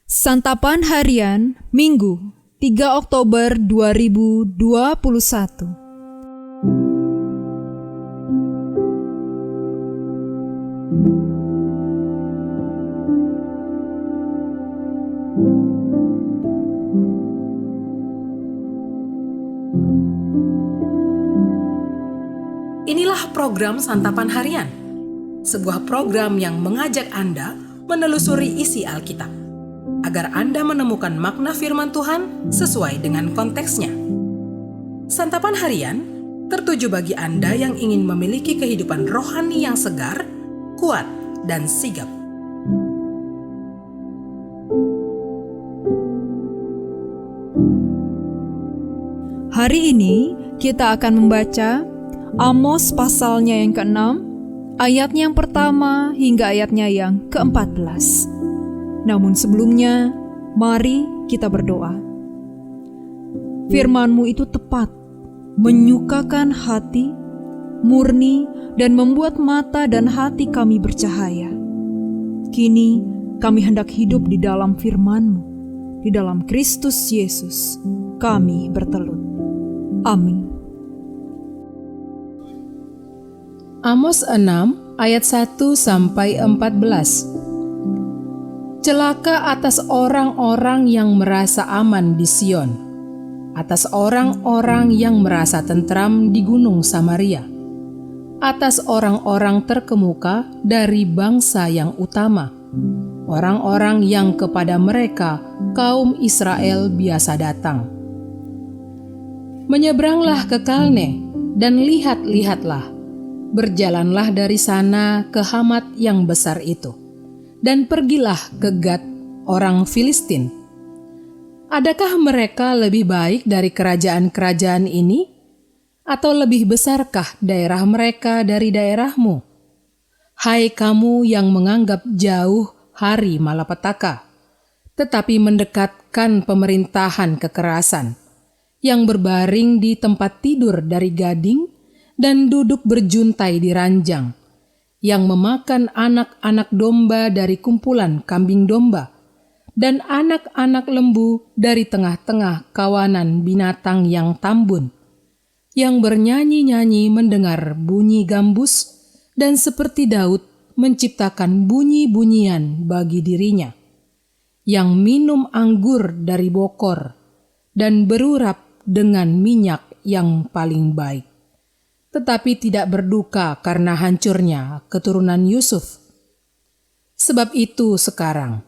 Santapan Harian Minggu 3 Oktober 2021. Inilah program Santapan Harian, sebuah program yang mengajak Anda menelusuri isi Alkitab, agar Anda menemukan makna firman Tuhan sesuai dengan konteksnya. Santapan Harian tertuju bagi Anda yang ingin memiliki kehidupan rohani yang segar, kuat, dan sigap. Hari ini kita akan membaca Amos pasalnya yang ke-6, ayatnya yang pertama hingga ayatnya yang ke-14. Namun sebelumnya, mari kita berdoa. Firman-Mu itu tepat, menyukakan hati, murni, dan membuat mata dan hati kami bercahaya. Kini kami hendak hidup di dalam firman-Mu. Di dalam Kristus Yesus kami bertelut. Amin. Amos 6 ayat 1-14. Celaka atas orang-orang yang merasa aman di Sion, atas orang-orang yang merasa tentram di gunung Samaria, atas orang-orang terkemuka dari bangsa yang utama, orang-orang yang kepada mereka kaum Israel biasa datang. Menyeberanglah ke Kalne dan lihat-lihatlah. Berjalanlah dari sana ke Hamat yang besar itu, dan pergilah ke Gat orang Filistin. Adakah mereka lebih baik dari kerajaan-kerajaan ini? Atau lebih besarkah daerah mereka dari daerahmu? Hai kamu yang menganggap jauh hari malapetaka, tetapi mendekatkan pemerintahan kekerasan, yang berbaring di tempat tidur dari gading, dan duduk berjuntai di ranjang, yang memakan anak-anak domba dari kumpulan kambing domba, dan anak-anak lembu dari tengah-tengah kawanan binatang yang tambun, yang bernyanyi-nyanyi mendengar bunyi gambus, dan seperti Daud menciptakan bunyi-bunyian bagi dirinya, yang minum anggur dari bokor, dan berurap dengan minyak yang paling baik, tetapi tidak berduka karena hancurnya keturunan Yusuf. Sebab itu sekarang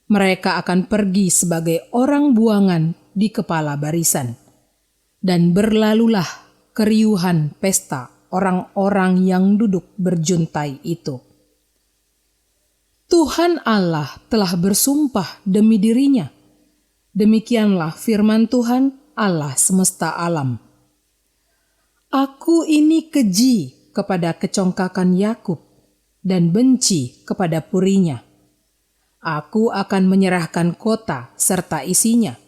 mereka akan pergi sebagai orang buangan di kepala barisan, dan berlalulah keriuhan pesta orang-orang yang duduk berjuntai itu. Tuhan Allah telah bersumpah demi dirinya. Demikianlah firman Tuhan Allah semesta alam. Aku ini keji kepada kecongkakan Yakub dan benci kepada purinya. Aku akan menyerahkan kota serta isinya.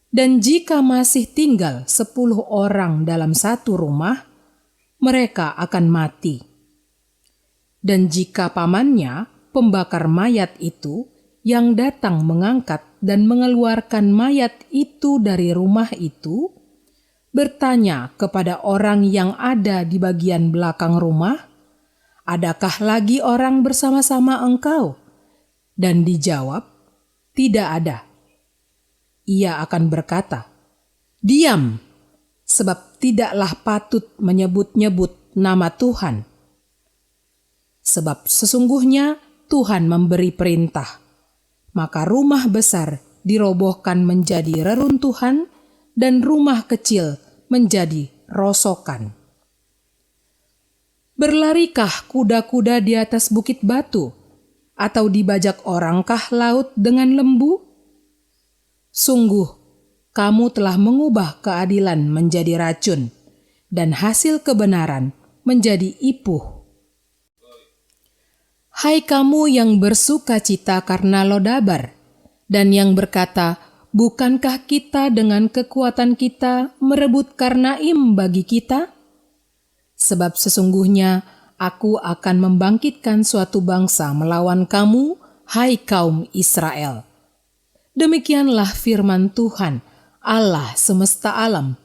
Dan jika masih tinggal 10 orang dalam satu rumah, mereka akan mati. Dan jika pamannya, pembakar mayat itu, yang datang mengangkat dan mengeluarkan mayat itu dari rumah itu, bertanya kepada orang yang ada di bagian belakang rumah, "Adakah lagi orang bersama-sama engkau?" Dan dijawab, "Tidak ada." Ia akan berkata, "Diam, sebab tidaklah patut menyebut-nyebut nama Tuhan. Sebab sesungguhnya Tuhan memberi perintah, maka rumah besar dirobohkan menjadi reruntuhan, dan rumah kecil menjadi rosokan. Berlarikah kuda-kuda di atas bukit batu, atau dibajak orangkah laut dengan lembu? Sungguh, kamu telah mengubah keadilan menjadi racun, dan hasil kebenaran menjadi ipuh. Hai kamu yang bersuka cita karena Lodabar, dan yang berkata, bukankah kita dengan kekuatan kita merebut Karnaim bagi kita? Sebab sesungguhnya aku akan membangkitkan suatu bangsa melawan kamu, hai kaum Israel, Demikianlah firman Tuhan, Allah semesta alam.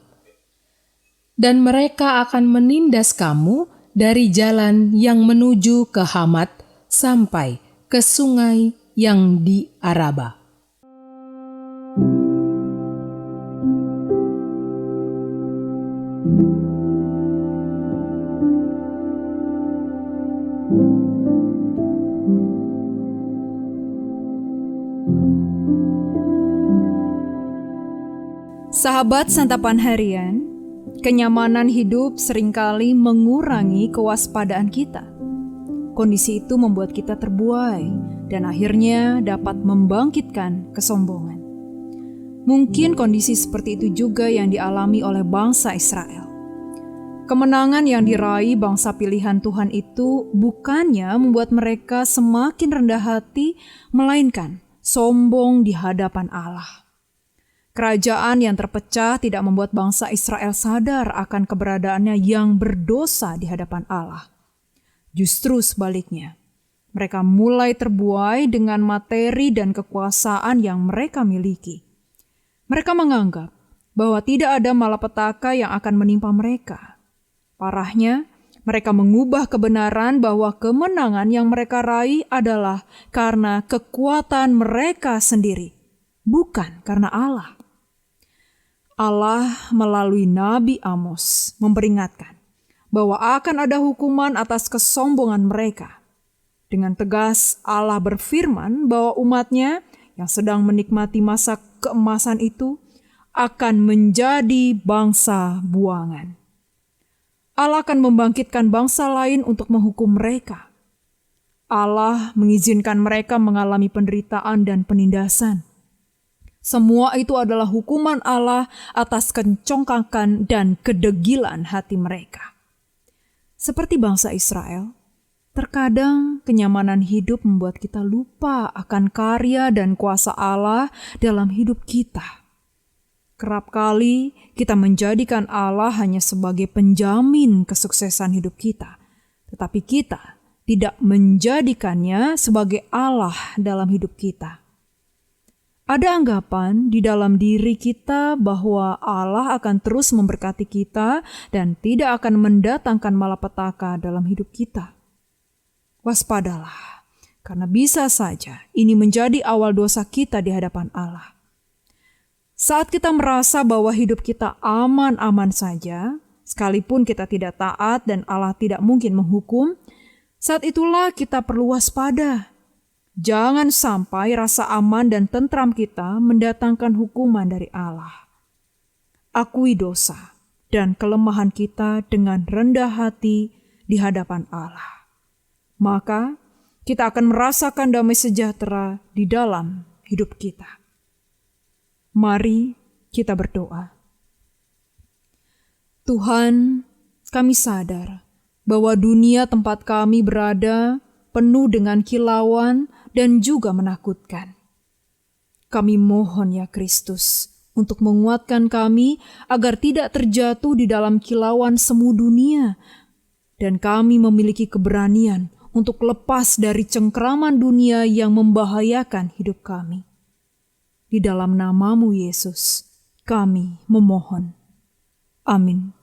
Dan mereka akan menindas kamu dari jalan yang menuju ke Hamat sampai ke sungai yang di Araba. Sahabat santapan harian, kenyamanan hidup seringkali mengurangi kewaspadaan kita. Kondisi itu membuat kita terbuai dan akhirnya dapat membangkitkan kesombongan. Mungkin kondisi seperti itu juga yang dialami oleh bangsa Israel. Kemenangan yang diraih bangsa pilihan Tuhan itu bukannya membuat mereka semakin rendah hati, melainkan sombong di hadapan Allah. Kerajaan yang terpecah tidak membuat bangsa Israel sadar akan keberadaannya yang berdosa di hadapan Allah. Justru sebaliknya, mereka mulai terbuai dengan materi dan kekuasaan yang mereka miliki. Mereka menganggap bahwa tidak ada malapetaka yang akan menimpa mereka. Parahnya, mereka mengubah kebenaran bahwa kemenangan yang mereka raih adalah karena kekuatan mereka sendiri, bukan karena Allah. Allah melalui Nabi Amos memperingatkan bahwa akan ada hukuman atas kesombongan mereka. Dengan tegas Allah berfirman bahwa umatnya yang sedang menikmati masa keemasan itu akan menjadi bangsa buangan. Allah akan membangkitkan bangsa lain untuk menghukum mereka. Allah mengizinkan mereka mengalami penderitaan dan penindasan. Semua itu adalah hukuman Allah atas kencongkakan dan kedegilan hati mereka. Seperti bangsa Israel, terkadang kenyamanan hidup membuat kita lupa akan karya dan kuasa Allah dalam hidup kita. Kerap kali kita menjadikan Allah hanya sebagai penjamin kesuksesan hidup kita, tetapi kita tidak menjadikannya sebagai Allah dalam hidup kita. Ada anggapan di dalam diri kita bahwa Allah akan terus memberkati kita dan tidak akan mendatangkan malapetaka dalam hidup kita. Waspadalah, karena bisa saja ini menjadi awal dosa kita di hadapan Allah. Saat kita merasa bahwa hidup kita aman-aman saja, sekalipun kita tidak taat dan Allah tidak mungkin menghukum, saat itulah kita perlu waspada. Jangan sampai rasa aman dan tentram kita mendatangkan hukuman dari Allah. Akui dosa dan kelemahan kita dengan rendah hati di hadapan Allah. Maka kita akan merasakan damai sejahtera di dalam hidup kita. Mari kita berdoa. Tuhan, kami sadar bahwa dunia tempat kami berada penuh dengan kilauan dan juga menakutkan. Kami mohon ya Kristus untuk menguatkan kami agar tidak terjatuh di dalam kilauan semu dunia, dan kami memiliki keberanian untuk lepas dari cengkeraman dunia yang membahayakan hidup kami. Di dalam nama-Mu Yesus, kami memohon. Amin.